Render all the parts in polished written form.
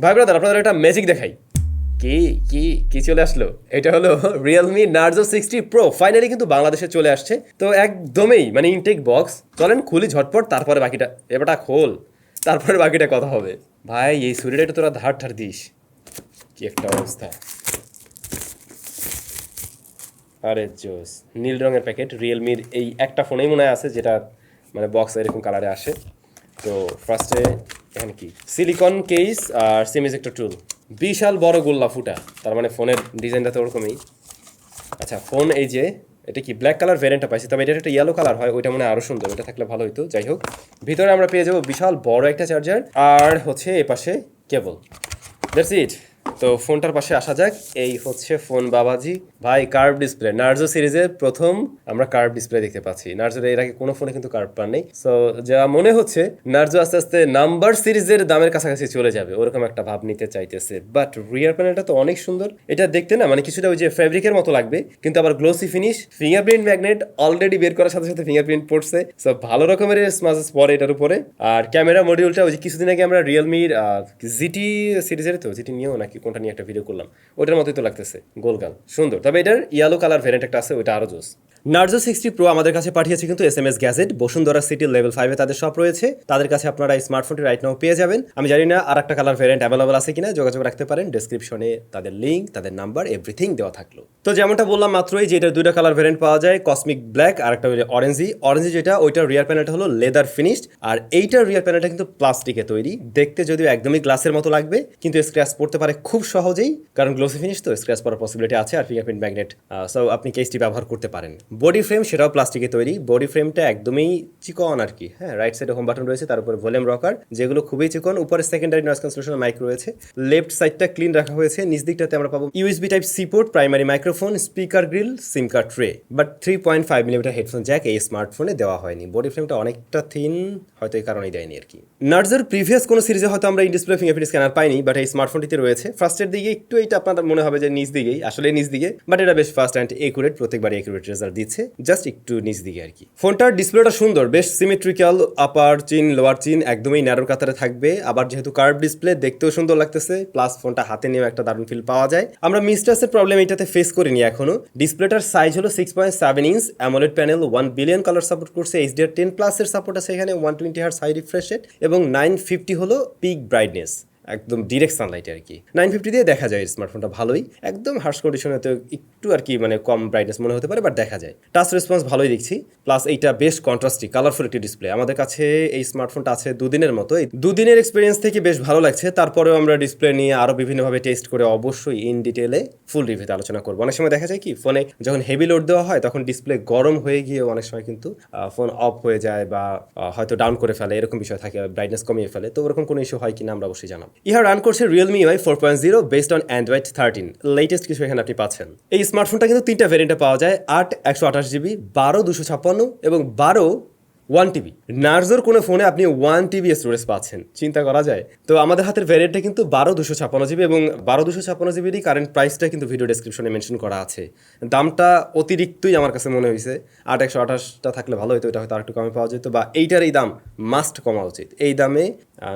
ভাই ব্রাদার আপনাদের একটা ম্যাজিক দেখাই। কি কি কি চলে আসলো? এটা হলো Realme Narzo 60 Pro ফাইনালি কিন্তু বাংলাদেশে চলে আসছে। তো একদমই মানে ইনটেক বক্স, চলেন খুলি ঝটপট, তারপরে বাকিটা এবারটা খোল, তারপরে বাকিটা কথা হবে। ভাই এই ছুরিটা একটু তোরা ধার ধার দিস, কি একটা অবস্থা। আরে জোস, নীল রঙের প্যাকেট। রিয়েলমির এই একটা ফোনেই মনে হয় আছে যেটা মানে বক্স এরকম কালারে আসে। তো ফার্স্টে এখানে কি সিলিকন কেস আর সিমিজ একটা টুল, বিশাল বড় গোল্লা ফুটা, তার মানে ফোনের ডিজাইনটা তো ওরকমই। আচ্ছা ফোন এই যে এটা কি ব্ল্যাক কালার ভ্যারিয়েন্টটা পাইছি, তবে এটা একটা ইয়েলো কালার হয়, ওইটা মনে হয় আরও সুন্দর, ওইটা থাকলে ভালো হতো। যাই হোক, ভিতরে আমরা পেয়ে যাবো বিশাল বড় একটা চার্জার আর হচ্ছে এ পাশে কেবল। That's it. তো ফোনটার পাশে আসা যাক। এই হচ্ছে ফোন বাবাজি। ভাই কার্ভ ডিসপ্লে, নার্জো সিরিজের প্রথম আমরা কার্ভ ডিসপ্লে দেখতে পাচ্ছি। নার্জোর এর আগে কোনো ফোনে কিন্তু কার্ভ প্ল্যান নেই। সো যা মনে হচ্ছে নার্জো আস্তে আস্তে নাম্বার সিরিজের দামের কাছাকাছি চলে যাবে, ওরকম একটা ভাব নিতে চাইতেছে। বাট রিয়ার প্যানেলটা তো অনেক সুন্দর, এটা দেখতে না মানে কিছুটা ওই যে ফ্যাব্রিকের মতো লাগবে, কিন্তু আবার glossy finish. Fingerprint magnet already বের করার সাথে সাথে ফিঙ্গারপ্রিন্ট পড়ছে, সো ভালো রকমের স্মাজেস পরে এটার উপরে। আর ক্যামেরা মডিউলটা ওই যে কিছুদিন আগে আমরা রিয়েলমির জিটি সিরিজের, তো জিটি নিয়েও নাকি কোনটা নিয়ে একটা ভিডিও করলাম, ওটার মতোই তো লাগতেছে, গোলগাল সুন্দর। তবে এটার ইয়েলো কালার ভ্যারিয়েন্ট একটা আছে, ওইটা আরো জোস। নার্জো 60 প্রো আমাদের কাছে পাঠিয়েছে কিন্তু SMS gadget, Bashundhara city level 5 এ তাদের শপ রয়েছে। তাদের কাছে আপনারা এই স্মার্টফোনটি রাইট নাও পেয়ে যাবেন। আমি জানি না আর একটা কালার ভ্যারিয়েন্ট অ্যাভেলেবল আছে কিনা, যোগাযোগ রাখতে পারেন। ডেসক্রিপশনে তাদের লিঙ্ক, তাদের নাম্বার, এভরিথিং দেওয়া থাকলো। তো যেমনটা বললাম মাত্রই যে এটার দুইটা কালার ভ্যারিয়েন্ট পাওয়া যায়, কসমিক ব্ল্যাক আর একটা অরেঞ্জি যেটা, ওইটার রিয়ার প্যানেলটা হলো লেদার ফিনিশড, আর এইটার রিয়ার প্যানেলটা কিন্তু প্লাস্টিকে তৈরি। দেখতে যদিও একদমই গ্লাসের মতো লাগবে, কিন্তু স্ক্র্যাচ পড়তে পারে খুব সহজেই, কারণ গ্লোসি ফিনিশ তো স্ক্র্যাচ পড়ার পসিবিলিটি আছে, আর ফিঙ্গারপ্রিন্ট ম্যাগনেট, সো আপনি কেসটি ব্যবহার করতে পারেন। বডি ফ্রেম সেটাও প্লাস্টিকে তৈরি, বডি ফ্রেমটা একদমই চিকন আর কি। হ্যাঁ, রাইট সাইডে হোম বাটন রয়েছে, তার উপরে ভলিউম রকার যেগুলো খুবই চিকন, উপরে সেকেন্ডারি নয়েজ ক্যান্সেলেশন মাইক রয়েছে। লেফট সাইডটা ক্লিন রাখা হয়েছে, নিচ দিকটাতে আমরা পাবো USB type C port, primary microphone, speaker grill, SIM card tray. But 3.5 millimetre headphone jack এই স্মার্টফোনে দেওয়া হয়নি। বডি ফ্রেমটা অনেকটা থিন, হয়তো এই কারণেই দেয়নি আর কি। নার্জোর প্রিভিয়াস কোনো সিরিজে হয়তো আমরা ইন ডিসপ্লে ফিঙ্গারপ্রিন্ট স্ক্যানার পাইনি, বাট এই স্মার্টফোনটিতে রয়েছে। ফার্স্টের দিকে একটু এটা আপনার মনে হবে যে নিচ দিকেই, আসলে নিচ দিকে, বাট এটা বেশ ফাস্ট অ্যান্ড একুরেট, প্রত্যেকবার একুরেট রেজাল্ট দিচ্ছে, জাস্ট একটু নিচ দিকে আর কি। ফোনটার ডিসপ্লেটা সুন্দর, বেশ সিমেট্রিক্যাল, আপার চিন লোয়ার চিন একদমই ন্যারোর কাতারে থাকবে। আবার যেহেতু কার্ভ ডিসপ্লে, দেখতেও সুন্দর লাগতেছে, প্লাস ফোনটা হাতে নিয়েও একটা দারুণ ফিল পাওয়া যায়। আমরা মিসটাসের প্রবলেম এটাতে ফেস করিনি এখনো। ডিসপ্লেটার সাইজ হলো 6.7 inch, AMOLED panel, 1 billion colour support করছে, HDR10+ এর সাপোর্ট আছে এখানে, 120 হার্টজ হাই রিফ্রেশ রেট এবং 950 হলো পিক ব্রাইটনেস, একদম ডিরেক্ট সানলাইটে আর কি। 950 দিয়ে দেখা যায় স্মার্টফোনটা ভালোই, একদম হার্শ কন্ডিশনে তো একটু আর কি মানে কম ব্রাইটনেস মনে হতে পারে, বাট দেখা যায়। টাচ রেসপন্স ভালোই দেখছি, প্লাস এইটা বেশ কন্ট্রাস্টি কালারফুল একটি ডিসপ্লে। আমাদের কাছে এই স্মার্টফোনটা আছে দুদিনের মতো, এই দুদিনের এক্সপিরিয়েন্স থেকে বেশ ভালো লাগছে। তারপরেও আমরা ডিসপ্লে নিয়ে আরও বিভিন্নভাবে টেস্ট করে অবশ্যই ইন ডিটেলে ফুল রিভিউতে আলোচনা করবো। অনেক সময় দেখা যায় কি ফোনে যখন হেভি লোড দেওয়া হয় তখন ডিসপ্লে গরম হয়ে গিয়ে অনেক সময় কিন্তু ফোন অফ হয়ে যায় বা হয়তো ডাউন করে ফেলে, এরকম বিষয় থাকে, ব্রাইটনেস কমিয়ে ফেলে। তো ওরকম কোনো ইস্যু হয় কিনা আমরা অবশ্যই জানাবো। ইহা রান করছে Realme UI 4.0 based on Android 13, latest কিছু এখানে আপনি পাচ্ছেন। এই স্মার্টফোনটা কিন্তু তিনটা ভেরিয়েন্টে পাওয়া যায়, 8 128GB, 12 256 এবং 12 1TB। নার্জোর কোনো ফোনে আপনি 1TB স্টোরেজ পাচ্ছেন, চিন্তা করা যায়। তো আমাদের হাতের ভ্যারিয়েন্টটা কিন্তু 12 256GB এবং 12 256GBরই কারেন্ট প্রাইসটা কিন্তু ভিডিও ডেসক্রিপশনে মেনশন করা আছে। দামটা অতিরিক্তই আমার কাছে মনে হয়েছে, 8 128টা থাকলে ভালো হতো, এটা হয়তো আর একটু কমে পাওয়া যেত, বা এইটার এই দাম মাস্ট কমা উচিত। এই দামে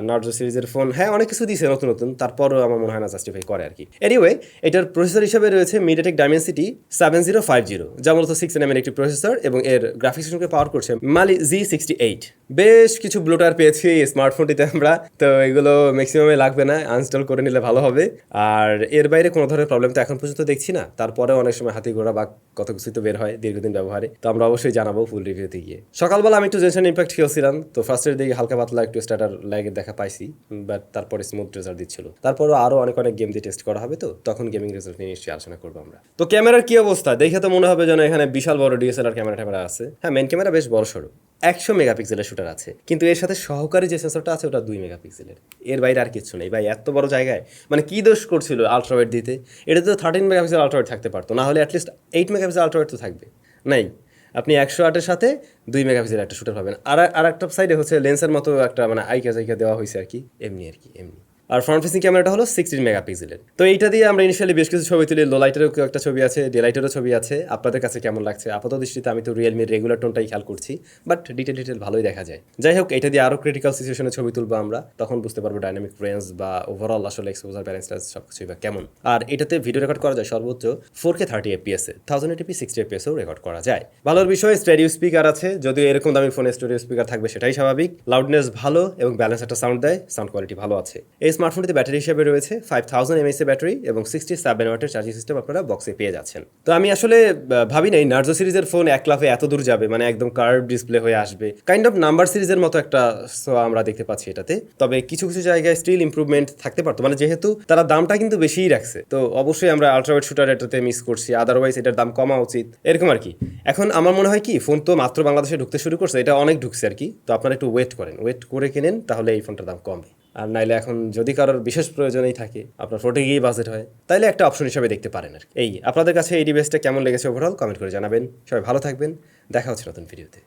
নার্জো সিরিজের ফোন, হ্যাঁ অনেক কিছু দিয়েছে নতুন নতুন, তারপরও আমার মনে হয় না জাস্টিফাই করে আর কি। এনিওয়ে, এটার প্রসেসর হিসেবে রয়েছে MediaTek Dimensity 7050, যা মূলত 6nm এর একটি প্রসেসর এবং এর গ্রাফিক্সকে পাওয়ার করছে Mali Z68। বেশ কিছু ব্লোটার পেয়েছি এই স্মার্টফোনটিতে আমরা, তো এগুলো ম্যাক্সিমামে লাগবে না, আনইনস্টল করে নিলে ভালো হবে। আর এর বাইরে কোনো ধরনের প্রবলেম তো এখন পর্যন্ত দেখছি না, তারপরে অনেক সময় হাতি ঘোড়া বা কত কিছুই তো বের হয় দীর্ঘদিন ব্যবহারে, তো আমরা অবশ্যই জানাবো ফুল রিভিউতে গিয়ে। সকালবেলা আমি একটু জেনশন ইম্প্যাক্ট খেলছিলাম, তো ফার্স্টের দিকে হালকা পাতলা একটু স্টার্টার ল্যাগের দেখা পাইছি, বাট তারপরে স্মুথ রেজাল্ট দিচ্ছিল। তারপরও আরও অনেক গেম দিয়ে টেস্ট করা হবে, তো তখন গেমিং রেজাল্ট নিয়ে নিশ্চয়ই আলোচনা করবো আমরা। তো ক্যামেরার কি অবস্থা দেখে তো মনে হবে যেন এখানে বিশাল বড় DSLR ক্যামেরা আছে। হ্যাঁ, মেন ক্যামেরা বেশ বড় সড়ো, 100 মেগাপিক্সেলের শুটার আছে, কিন্তু এর সাথে সহকারী যে সেন্সরটা আছে ওটা 2 মেগাপিক্সেলের, এর বাইরে আর কিছু নেই। ভাই এত বড় জায়গায় মানে কি দোষ করছিল আলট্রাওয়াইড দিতে? এটা তো 13 মেগাপিক্সেল আলট্রাওয়াইড থাকতে পারতো, না হলে অ্যাটলিস্ট 8 মেগাপিক্সেল আলট্রাওয়াইড তো থাকবে। নাই, আপনি 108-এর সাথে 2 মেগাপিক্সেল একটা শুটার পাবেন। আর একটা সাইডে হচ্ছে লেন্সের মতো একটা মানে আইকা দেওয়া হয়েছে আর কি, এমনি আর কি এমনি। আর ফ্রন্ট ফেসিং ক্যামেরাটা হলো 16 মেগাপিক্সেলের। তো এইটা দিয়ে আমরা ইনিশিয়ালি বেশ কিছু ছবি তুলি, লো লাইটেরও একটা ছবি আছে, ডে লাইটেরও ছবি আছে। আপনাদের কাছে কেমন লাগছে? আপাতত দৃষ্টিতে আমি তো রিয়েলমির রেগুলার টোনটাই খেয়াল করছি, বাট ডিটেল ভালোই দেখা যায়। যাই হোক, এটা দিয়ে আরও ক্রিটিক্যাল সিচুয়েশনে ছবি তুলবো আমরা, তখন বুঝতে পারবো ডাইনামিক রেঞ্জ বা ওভারঅল আসলে এক্সপোজার ব্যালেন্স সব কিছুই বা কেমন। আর এটাতে ভিডিও রেকর্ড করা যায় সর্বোচ্চ 4K 30 FPS এ, 1080p 60 FPS এও রেকর্ড করা যায়। ভালোর বিষয় স্টেরিও স্পিকার আছে, যদিও এরকম দামি ফোনে স্টেরিও স্পিকার থাকবে সেটাই স্বাভাবিক। লাউডনেস ভালো এবং ব্যালেন্স একটা সাউন্ড দেয়, সাউন্ড কোয়ালিটি ভালো আছে। এই স্মার্টফোনটিতে ব্যাটারি হিসেবে রয়েছে 5000 mAh এর ব্যাটারি এবং 67 ওয়াটের চার্জিং সিস্টেম আপনারা বক্সে পেয়ে যাচ্ছেন। তো আমি আসলে ভাবি নাই নার্জো সিরিজের ফোন এক লাফে এত দূর যাবে, মানে একদম কার্ভ ডিসপ্লে হয়ে আসবে, কাইন্ড অফ নাম্বার সিরিজের মতো একটা আমরা দেখতে পাচ্ছি এটাতে। তবে কিছু কিছু জায়গায় স্টিল ইমপ্রুভমেন্ট থাকতে পারতো, মানে যেহেতু তারা দামটা কিন্তু বেশিই রাখছে, তো অবশ্যই আমরা আলট্রাওয়াইড শুটার এটাতে মিস করছি, আদারওয়াইজ এটার দাম কমা উচিত, এরকম আর কি। এখন আমার মনে হয় কি, ফোন তো মাত্র বাংলাদেশে ঢুকতে শুরু করছে, এটা অনেক ঢুকছে আর কি, তো আপনারা একটু ওয়েট করে কিনেন, তাহলে এই ফোনটার দাম কমে। আর নাইলে এখন যদি কারোর বিশেষ প্রয়োজনেই থাকে, আপনার 40 গিয়ে বাজেট হয়, তাইলে একটা অপশন হিসেবে দেখতে পারেন আর কি। আপনাদের কাছে এই ডিভাইসটা কেমন লেগেছে ওভারঅল কমেন্ট করে জানাবেন। সবাই ভালো থাকবেন, দেখা হচ্ছে নতুন ভিডিওতে।